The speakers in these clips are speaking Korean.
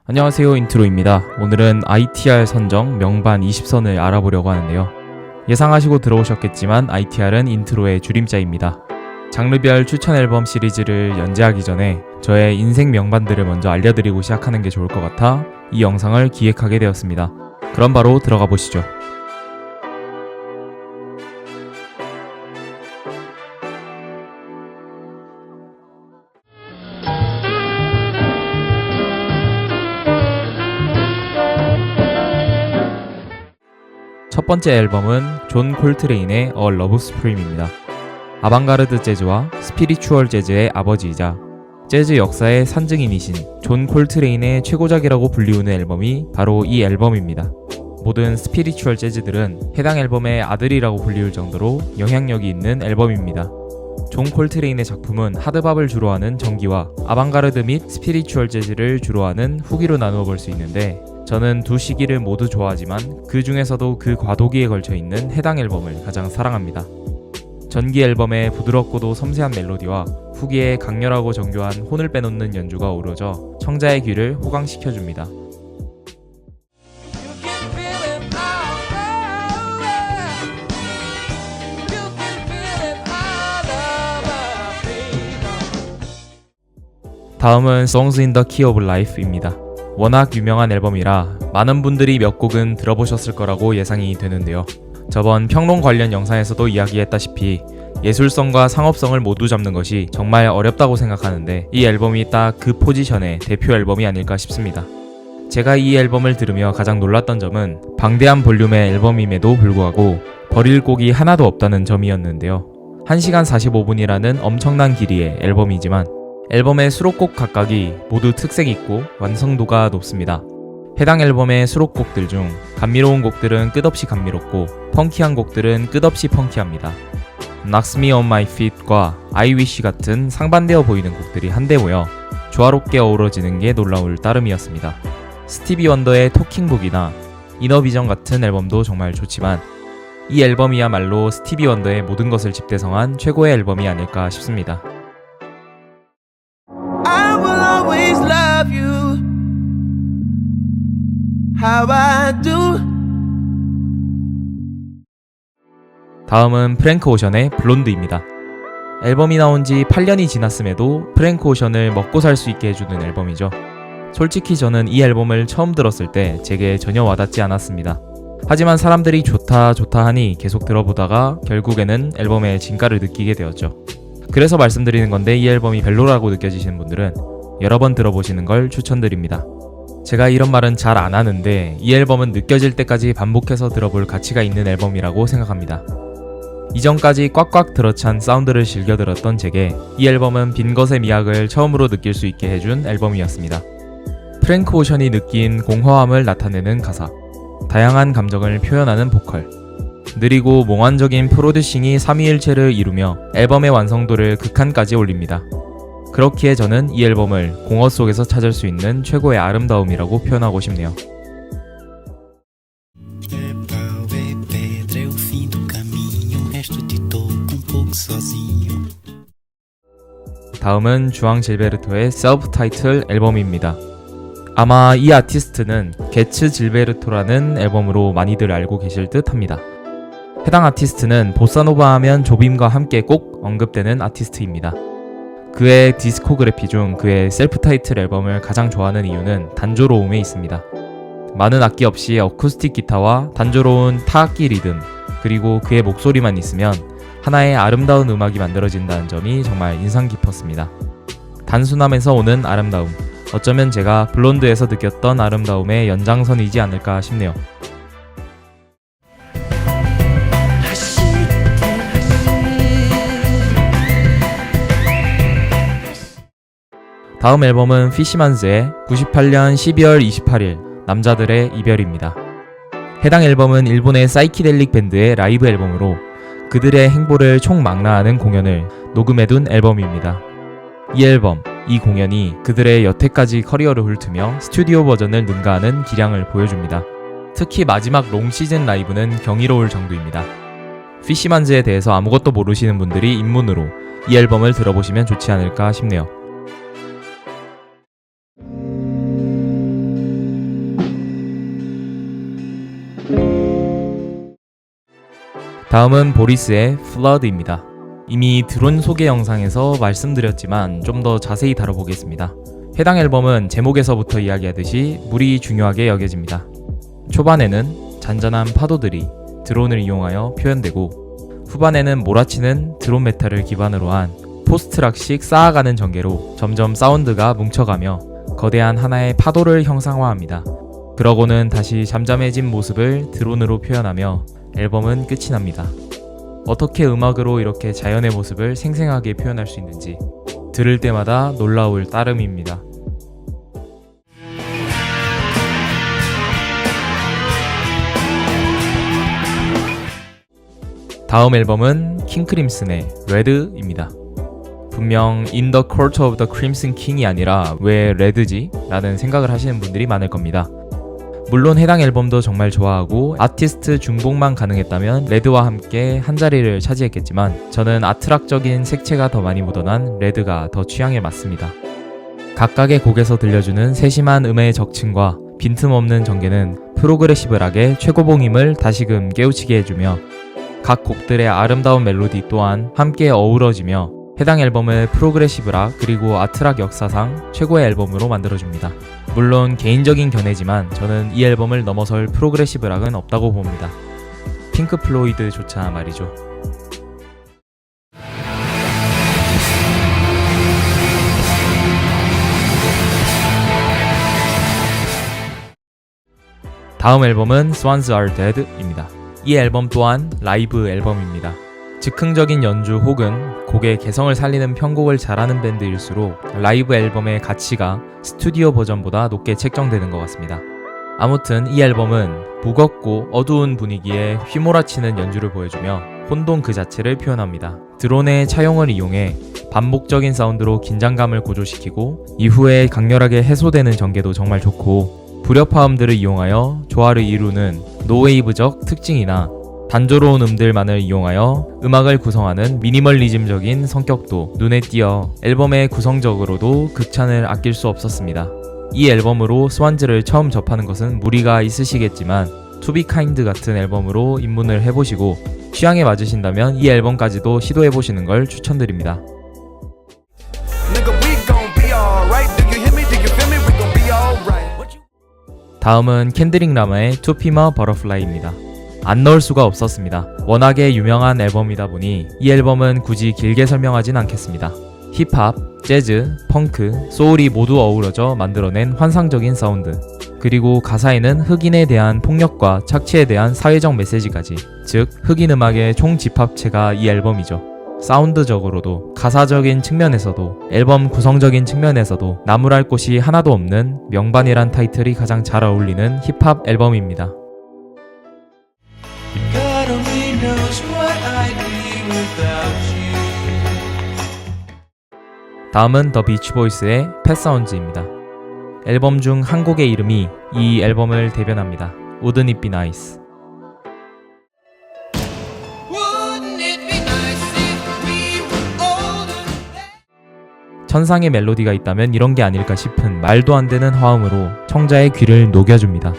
안녕하세요, 인트로입니다. 오늘은 ITR 선정 명반 20선을 알아보려고 하는데요. 예상하시고 들어오셨겠지만 ITR은 인트로의 줄임자입니다. 장르별 추천 앨범 시리즈를 연재하기 전에 저의 인생 명반들을 먼저 알려드리고 시작하는 게 좋을 것 같아 이 영상을 기획하게 되었습니다. 그럼 바로 들어가 보시죠. 첫 번째 앨범은 존 콜트레인의 A Love Supreme입니다. 아방가르드 재즈와 스피리추얼 재즈의 아버지이자 재즈 역사의 산증인이신 존 콜트레인의 최고작이라고 불리우는 앨범이 바로 이 앨범입니다. 모든 스피리추얼 재즈들은 해당 앨범의 아들이라고 불리울 정도로 영향력이 있는 앨범입니다. 존 콜트레인의 작품은 하드밥을 주로 하는 정기와 아방가르드 및 스피리추얼 재즈를 주로 하는 후기로 나누어 볼 수 있는데, 저는 두 시기를 모두 좋아하지만 그 중에서도 그 과도기에 걸쳐 있는 해당 앨범을 가장 사랑합니다. 전기 앨범의 부드럽고도 섬세한 멜로디와 후기의 강렬하고 정교한 혼을 빼놓는 연주가 어우러져 청자의 귀를 호강시켜줍니다. 다음은 Songs in the Key of Life입니다. 워낙 유명한 앨범이라 많은 분들이 몇 곡은 들어보셨을 거라고 예상이 되는데요. 저번 평론 관련 영상에서도 이야기했다시피 예술성과 상업성을 모두 잡는 것이 정말 어렵다고 생각하는데, 이 앨범이 딱 그 포지션의 대표 앨범이 아닐까 싶습니다. 제가 이 앨범을 들으며 가장 놀랐던 점은 방대한 볼륨의 앨범임에도 불구하고 버릴 곡이 하나도 없다는 점이었는데요. 1시간 45분이라는 엄청난 길이의 앨범이지만 앨범의 수록곡 각각이 모두 특색 있고 완성도가 높습니다. 해당 앨범의 수록곡들 중 감미로운 곡들은 끝없이 감미롭고 펑키한 곡들은 끝없이 펑키합니다. Knocks Me On My Feet과 I Wish 같은 상반되어 보이는 곡들이 한데 모여 조화롭게 어우러지는 게 놀라울 따름이었습니다. 스티비 원더의 토킹북이나 이너비전 같은 앨범도 정말 좋지만 이 앨범이야말로 스티비 원더의 모든 것을 집대성한 최고의 앨범이 아닐까 싶습니다. Love you how I do. 다음은 프랭크 오션의 블론드입니다. 앨범이 나온 지 8년이 지났음에도 프랭크 오션을 먹고 살 수 있게 해주는 앨범이죠. 솔직히 저는 이 앨범을 처음 들었을 때 제게 전혀 와닿지 않았습니다. 하지만 사람들이 좋다 하니 계속 들어보다가 결국에는 앨범의 진가를 느끼게 되었죠. 그래서 말씀드리는 건데, 이 앨범이 별로라고 느껴지시는 분들은 여러 번 들어보시는 걸 추천드립니다. 제가 이런 말은 잘 안 하는데 이 앨범은 느껴질 때까지 반복해서 들어볼 가치가 있는 앨범이라고 생각합니다. 이전까지 꽉꽉 들어찬 사운드를 즐겨 들었던 제게 이 앨범은 빈 것의 미학을 처음으로 느낄 수 있게 해준 앨범이었습니다. 프랭크 오션이 느낀 공허함을 나타내는 가사, 다양한 감정을 표현하는 보컬, 느리고 몽환적인 프로듀싱이 삼위일체를 이루며 앨범의 완성도를 극한까지 올립니다. 그렇기에 저는 이 앨범을 공허 속에서 찾을 수 있는 최고의 아름다움이라고 표현하고 싶네요. 다음은 주앙 질베르토의 Self Title 앨범입니다. 아마 이 아티스트는 게츠 질베르토라는 앨범으로 많이들 알고 계실 듯 합니다. 해당 아티스트는 보사노바 하면 조빔과 함께 꼭 언급되는 아티스트입니다. 그의 디스코그래피 중 그의 셀프 타이틀 앨범을 가장 좋아하는 이유는 단조로움에 있습니다. 많은 악기 없이 어쿠스틱 기타와 단조로운 타악기 리듬, 그리고 그의 목소리만 있으면 하나의 아름다운 음악이 만들어진다는 점이 정말 인상 깊었습니다. 단순함에서 오는 아름다움, 어쩌면 제가 블론드에서 느꼈던 아름다움의 연장선이지 않을까 싶네요. 다음 앨범은 피시만즈의 98년 12월 28일 남자들의 이별입니다. 해당 앨범은 일본의 사이키델릭 밴드의 라이브 앨범으로 그들의 행보를 총망라하는 공연을 녹음해둔 앨범입니다. 이 앨범, 이 공연이 그들의 여태까지 커리어를 훑으며 스튜디오 버전을 능가하는 기량을 보여줍니다. 특히 마지막 롱 시즌 라이브는 경이로울 정도입니다. 피시만즈에 대해서 아무것도 모르시는 분들이 입문으로 이 앨범을 들어보시면 좋지 않을까 싶네요. 다음은 보리스의 Flood입니다. 이미 드론 소개 영상에서 말씀드렸지만 좀 더 자세히 다뤄보겠습니다. 해당 앨범은 제목에서부터 이야기하듯이 물이 중요하게 여겨집니다. 초반에는 잔잔한 파도들이 드론을 이용하여 표현되고 후반에는 몰아치는 드론 메탈을 기반으로 한 포스트락식 쌓아가는 전개로 점점 사운드가 뭉쳐가며 거대한 하나의 파도를 형상화합니다. 그러고는 다시 잠잠해진 모습을 드론으로 표현하며 앨범은 끝이 납니다. 어떻게 음악으로 이렇게 자연의 모습을 생생하게 표현할 수 있는지 들을 때마다 놀라울 따름입니다. 다음 앨범은 킹크림슨의 레드입니다. 분명 In the Court of the Crimson King이 아니라 왜 레드지? 라는 생각을 하시는 분들이 많을 겁니다. 물론 해당 앨범도 정말 좋아하고 아티스트 중복만 가능했다면 레드와 함께 한 자리를 차지했겠지만 저는 아트락적인 색채가 더 많이 묻어난 레드가 더 취향에 맞습니다. 각각의 곡에서 들려주는 세심한 음의 적층과 빈틈없는 전개는 프로그레시브락의 최고봉임을 다시금 깨우치게 해주며 각 곡들의 아름다운 멜로디 또한 함께 어우러지며 해당 앨범을 프로그레시브락 그리고 아트락 역사상 최고의 앨범으로 만들어줍니다. 물론 개인적인 견해지만 저는 이 앨범을 넘어설 프로그레시브락은 없다고 봅니다. 핑크 플로이드조차 말이죠. 다음 앨범은 Swans Are Dead입니다. 이 앨범 또한 라이브 앨범입니다. 즉흥적인 연주 혹은 곡의 개성을 살리는 편곡을 잘하는 밴드일수록 라이브 앨범의 가치가 스튜디오 버전보다 높게 책정되는 것 같습니다. 아무튼 이 앨범은 무겁고 어두운 분위기에 휘몰아치는 연주를 보여주며 혼돈 그 자체를 표현합니다. 드론의 차용을 이용해 반복적인 사운드로 긴장감을 고조시키고 이후에 강렬하게 해소되는 전개도 정말 좋고 불협화음들을 이용하여 조화를 이루는 노웨이브적 특징이나 단조로운 음들만을 이용하여 음악을 구성하는 미니멀리즘적인 성격도 눈에 띄어 앨범의 구성적으로도 극찬을 아낄 수 없었습니다. 이 앨범으로 스완즈를 처음 접하는 것은 무리가 있으시겠지만 To Be Kind 같은 앨범으로 입문을 해보시고 취향에 맞으신다면 이 앨범까지도 시도해보시는 걸 추천드립니다. 다음은 켄드릭 라마의 To Pimp a Butterfly입니다. 안 넣을 수가 없었습니다. 워낙에 유명한 앨범이다 보니 이 앨범은 굳이 길게 설명하진 않겠습니다. 힙합, 재즈, 펑크, 소울이 모두 어우러져 만들어낸 환상적인 사운드, 그리고 가사에는 흑인에 대한 폭력과 착취에 대한 사회적 메시지까지, 즉 흑인 음악의 총집합체가 이 앨범이죠. 사운드적으로도 가사적인 측면에서도 앨범 구성적인 측면에서도 나무랄 곳이 하나도 없는 명반이란 타이틀이 가장 잘 어울리는 힙합 앨범입니다. God only knows what I'd be without you. 다음은 더 비치 보이스의 팻 사운즈입니다. 앨범 중 한 곡의 이름이 이 앨범을 대변합니다. Wouldn't it be nice? Wouldn't it be nice if we were older? 천상의 멜로디가 있다면 이런 게 아닐까 싶은 말도 안 되는 화음으로 청자의 귀를 녹여줍니다.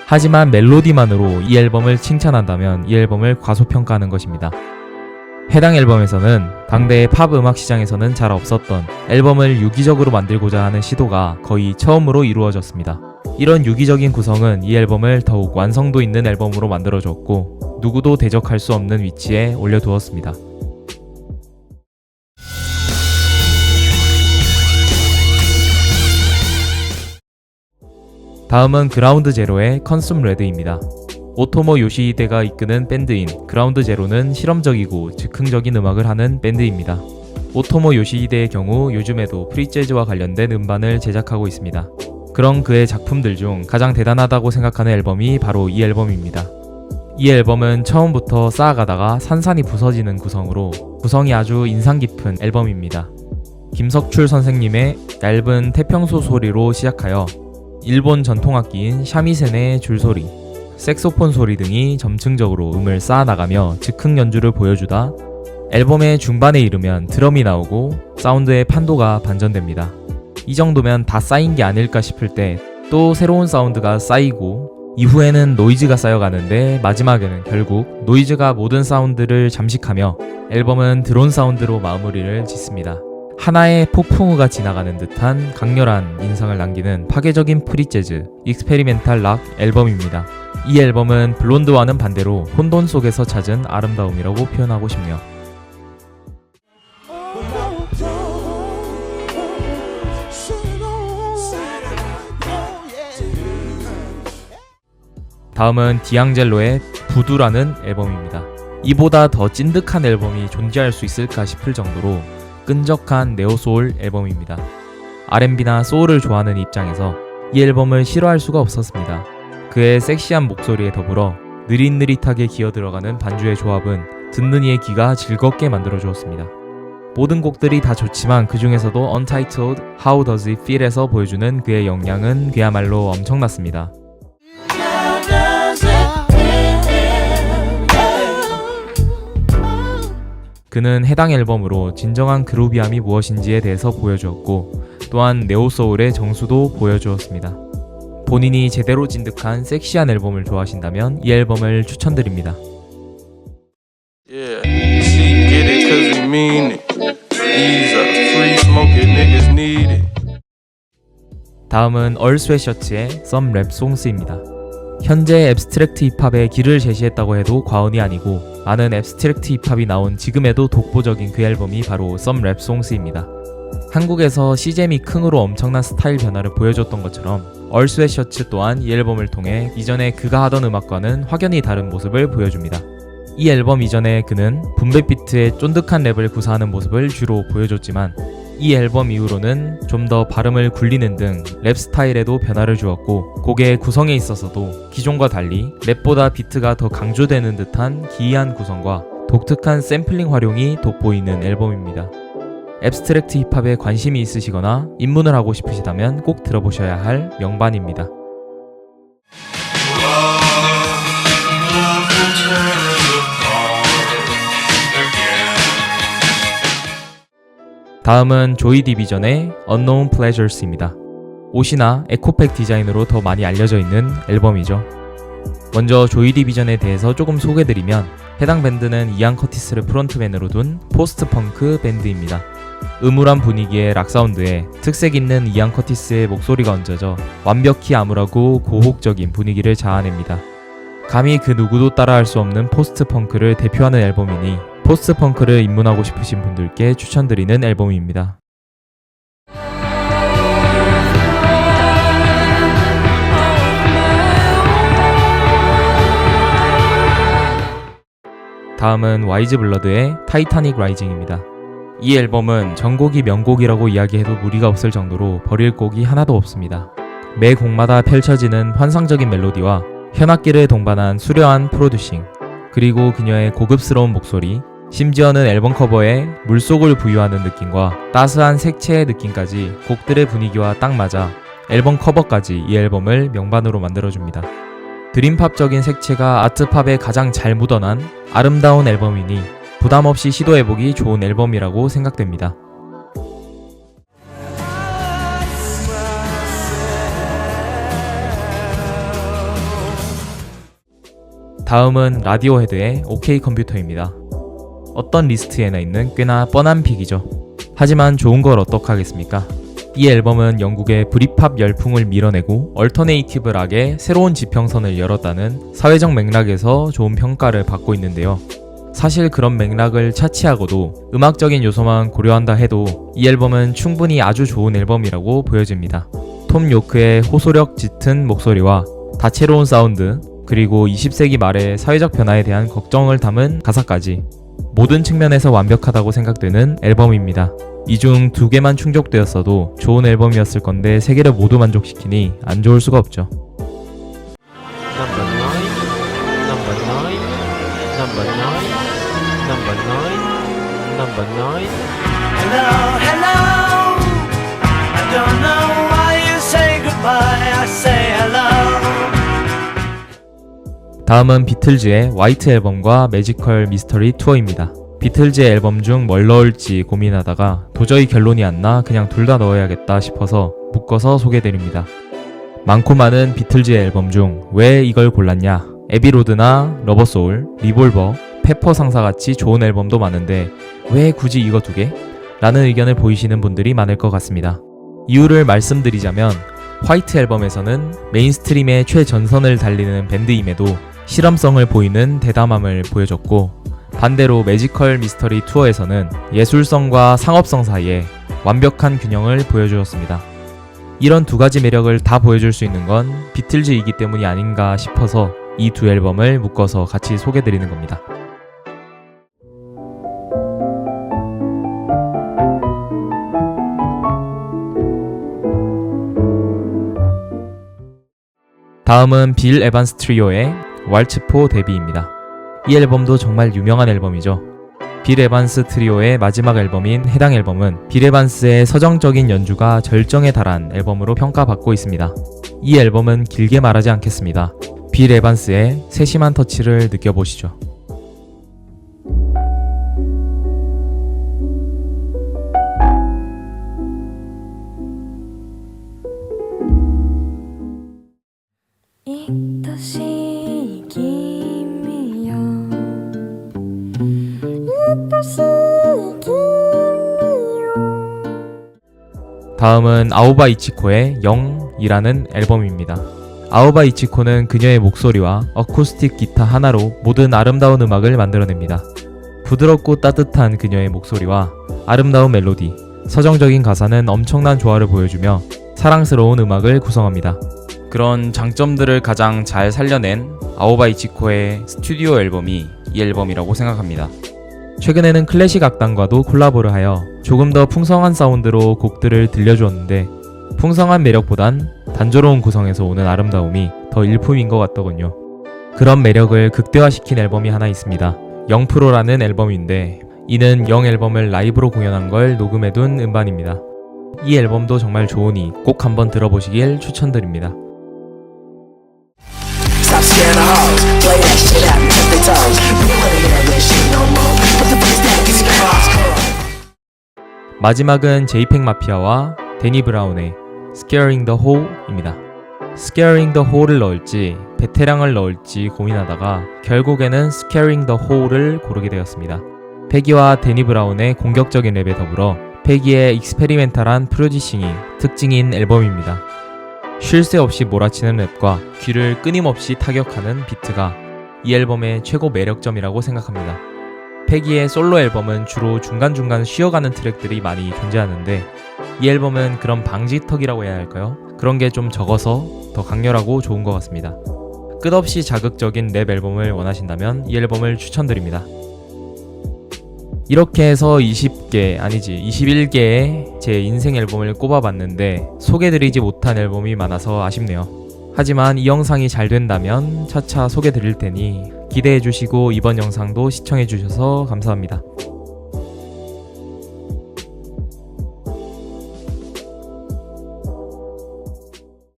하지만 멜로디만으로 이 앨범을 칭찬한다면 이 앨범을 과소평가하는 것입니다. 해당 앨범에서는 당대의 팝 음악 시장에서는 잘 없었던 앨범을 유기적으로 만들고자 하는 시도가 거의 처음으로 이루어졌습니다. 이런 유기적인 구성은 이 앨범을 더욱 완성도 있는 앨범으로 만들어줬고 누구도 대적할 수 없는 위치에 올려두었습니다. 다음은 그라운드 제로의 컨숨 레드입니다. 오토모 요시히데가 이끄는 밴드인 그라운드 제로는 실험적이고 즉흥적인 음악을 하는 밴드입니다. 오토모 요시히데의 경우 요즘에도 프리재즈와 관련된 음반을 제작하고 있습니다. 그런 그의 작품들 중 가장 대단하다고 생각하는 앨범이 바로 이 앨범입니다. 이 앨범은 처음부터 쌓아가다가 산산이 부서지는 구성으로 구성이 아주 인상 깊은 앨범입니다. 김석출 선생님의 얇은 태평소 소리로 시작하여 일본 전통악기인 샤미센의 줄소리, 색소폰 소리 등이 점층적으로 음을 쌓아나가며 즉흥 연주를 보여주다 앨범의 중반에 이르면 드럼이 나오고 사운드의 판도가 반전됩니다. 이 정도면 다 쌓인 게 아닐까 싶을 때 또 새로운 사운드가 쌓이고 이후에는 노이즈가 쌓여가는데 마지막에는 결국 노이즈가 모든 사운드를 잠식하며 앨범은 드론 사운드로 마무리를 짓습니다. 하나의 폭풍우가 지나가는 듯한 강렬한 인상을 남기는 파괴적인 프리재즈, 익스페리멘탈 락 앨범입니다. 이 앨범은 블론드와는 반대로 혼돈 속에서 찾은 아름다움이라고 표현하고 싶네요. 다음은 디앙젤로의 부두라는 앨범입니다. 이보다 더 찐득한 앨범이 존재할 수 있을까 싶을 정도로 끈적한 네오소울 앨범입니다. R&B나 소울을 좋아하는 입장에서 이 앨범을 싫어할 수가 없었습니다. 그의 섹시한 목소리에 더불어 느릿느릿하게 기어들어가는 반주의 조합은 듣는 이의 귀가 즐겁게 만들어주었습니다. 모든 곡들이 다 좋지만 그 중에서도 Untitled How Does It Feel에서 보여주는 그의 역량은 그야말로 엄청났습니다. 그는 해당 앨범으로 진정한 그루비함이 무엇인지에 대해서 보여주었고 또한 네오소울의 정수도 보여주었습니다. 본인이 제대로 진득한 섹시한 앨범을 좋아하신다면 이 앨범을 추천드립니다. Yeah, she get it 'cause we mean it. These are free smoking niggas need it. 다음은 얼 스웨셔츠의 Some Rap Songs입니다. 현재 앱스트랙트 힙합의 길을 제시했다고 해도 과언이 아니고 많은 앱스트랙트 힙합이 나온 지금에도 독보적인 그 앨범이 바로 Some Rap Songs입니다. 한국에서 시제미 킁으로 엄청난 스타일 변화를 보여줬던 것처럼 얼 스웨셔츠 또한 이 앨범을 통해 이전에 그가 하던 음악과는 확연히 다른 모습을 보여줍니다. 이 앨범 이전에 그는 분배 비트의 쫀득한 랩을 구사하는 모습을 주로 보여줬지만 이 앨범 이후로는 좀 더 발음을 굴리는 등 랩 스타일에도 변화를 주었고 곡의 구성에 있어서도 기존과 달리 랩보다 비트가 더 강조되는 듯한 기이한 구성과 독특한 샘플링 활용이 돋보이는 앨범입니다. 앱스트랙트 힙합에 관심이 있으시거나 입문을 하고 싶으시다면 꼭 들어보셔야 할 명반입니다. 다음은 조이 디비전의 Unknown Pleasures입니다. 옷이나 에코백 디자인으로 더 많이 알려져 있는 앨범이죠. 먼저 조이 디비전에 대해서 조금 소개드리면 해당 밴드는 이안 커티스를 프론트맨으로 둔 포스트 펑크 밴드입니다. 음울한 분위기의 락 사운드에 특색 있는 이안 커티스의 목소리가 얹어져 완벽히 암울하고 고혹적인 분위기를 자아냅니다. 감히 그 누구도 따라할 수 없는 포스트 펑크를 대표하는 앨범이니 포스트 펑크를 입문하고 싶으신 분들께 추천드리는 앨범입니다. 다음은 와이즈 블러드의 타이타닉 라이징입니다. 이 앨범은 전곡이 명곡이라고 이야기해도 무리가 없을 정도로 버릴 곡이 하나도 없습니다. 매 곡마다 펼쳐지는 환상적인 멜로디와 현악기를 동반한 수려한 프로듀싱, 그리고 그녀의 고급스러운 목소리, 심지어는 앨범 커버에 물속을 부유하는 느낌과 따스한 색채의 느낌까지 곡들의 분위기와 딱 맞아 앨범 커버까지 이 앨범을 명반으로 만들어줍니다. 드림팝적인 색채가 아트팝에 가장 잘 묻어난 아름다운 앨범이니 부담없이 시도해보기 좋은 앨범이라고 생각됩니다. 다음은 라디오헤드의 OK 컴퓨터입니다. 어떤 리스트에나 있는 꽤나 뻔한 픽이죠. 하지만 좋은 걸 어떡하겠습니까? 이 앨범은 영국의 브릿팝 열풍을 밀어내고 얼터네이티브 락의 새로운 지평선을 열었다는 사회적 맥락에서 좋은 평가를 받고 있는데요. 사실 그런 맥락을 차치하고도 음악적인 요소만 고려한다 해도 이 앨범은 충분히 아주 좋은 앨범이라고 보여집니다. 톰 요크의 호소력 짙은 목소리와 다채로운 사운드, 그리고 20세기 말의 사회적 변화에 대한 걱정을 담은 가사까지 모든 측면에서 완벽하다고 생각되는 앨범입니다. 이 중 2개만 충족되었어도 좋은 앨범이었을 건데 3개를 모두 만족시키니 안 좋을 수가 없죠. Hello, hello. I don't know why you say goodbye. I say hello. 다음은 비틀즈의 화이트 앨범과 매지컬 미스터리 투어입니다. 비틀즈의 앨범 중 뭘 넣을지 고민하다가 도저히 결론이 안 나 그냥 둘 다 넣어야겠다 싶어서 묶어서 소개드립니다. 많고 많은 비틀즈의 앨범 중 왜 이걸 골랐냐? 에비로드나 러버소울, 리볼버, 페퍼 상사같이 좋은 앨범도 많은데 왜 굳이 이거 두 개? 라는 의견을 보이시는 분들이 많을 것 같습니다. 이유를 말씀드리자면 화이트 앨범에서는 메인스트림의 최전선을 달리는 밴드임에도 실험성을 보이는 대담함을 보여줬고, 반대로 매지컬 미스터리 투어에서는 예술성과 상업성 사이에 완벽한 균형을 보여주었습니다. 이런 두 가지 매력을 다 보여줄 수 있는 건 비틀즈이기 때문이 아닌가 싶어서 이 두 앨범을 묶어서 같이 소개드리는 겁니다. 다음은 빌 에반스 트리오의 왈츠 포 데뷔입니다. 이 앨범도 정말 유명한 앨범이죠. 빌 에반스 트리오의 마지막 앨범인 해당 앨범은 빌 에반스의 서정적인 연주가 절정에 달한 앨범으로 평가받고 있습니다. 이 앨범은 길게 말하지 않겠습니다. 빌 에반스의 세심한 터치를 느껴보시죠.愛しい君よ愛しい君よ다음은 아오바 이치코의 0이라는 앨범입니다. 아오바 이치코는 그녀의 목소리와 어쿠스틱 기타 하나로 모든 아름다운 음악을 만들어냅니다. 부드럽고 따뜻한 그녀의 목소리와 아름다운 멜로디, 서정적인 가사는 엄청난 조화를 보여주며 사랑스러운 음악을 구성합니다. 그런 장점들을 가장 잘 살려낸 아오바 이치코의 스튜디오 앨범이 이 앨범이라고 생각합니다. 최근에는 클래식 악단과도 콜라보를 하여 조금 더 풍성한 사운드로 곡들을 들려주었는데, 풍성한 매력보단 단조로운 구성에서 오는 아름다움이 더 일품인 것 같더군요. 그런 매력을 극대화시킨 앨범이 하나 있습니다. 0%라는 앨범인데, 이는 0 앨범을 라이브로 공연한 걸 녹음해둔 음반입니다. 이 앨범도 정말 좋으니 꼭 한번 들어보시길 추천드립니다. Stop scaring the hoes, play that shit out and tip their toes. We don't wanna hear that shit no more. Put the face down, get your cross. 마지막은 제이팩 마피아와 데니 브라운의 Scaring the Hole입니다. Scaring the Hole을 넣을지 베테랑을 넣을지 고민하다가 결국에는 Scaring the Hole을 고르게 되었습니다. 패기와 데니 브라운의 공격적인 랩에 더불어 패기의 익스페리멘탈한 프로듀싱이 특징인 앨범입니다. 쉴 새 없이 몰아치는 랩과 귀를 끊임없이 타격하는 비트가 이 앨범의 최고 매력점이라고 생각합니다. 패기의 솔로 앨범은 주로 중간중간 쉬어가는 트랙들이 많이 존재하는데, 이 앨범은 그런 방지턱이라고 해야 할까요? 그런 게 좀 적어서 더 강렬하고 좋은 것 같습니다. 끝없이 자극적인 랩 앨범을 원하신다면 이 앨범을 추천드립니다. 이렇게 해서 21개의 제 인생 앨범을 꼽아봤는데 소개드리지 못한 앨범이 많아서 아쉽네요. 하지만 이 영상이 잘 된다면 차차 소개드릴 테니 기대해주시고 이번 영상도 시청해주셔서 감사합니다.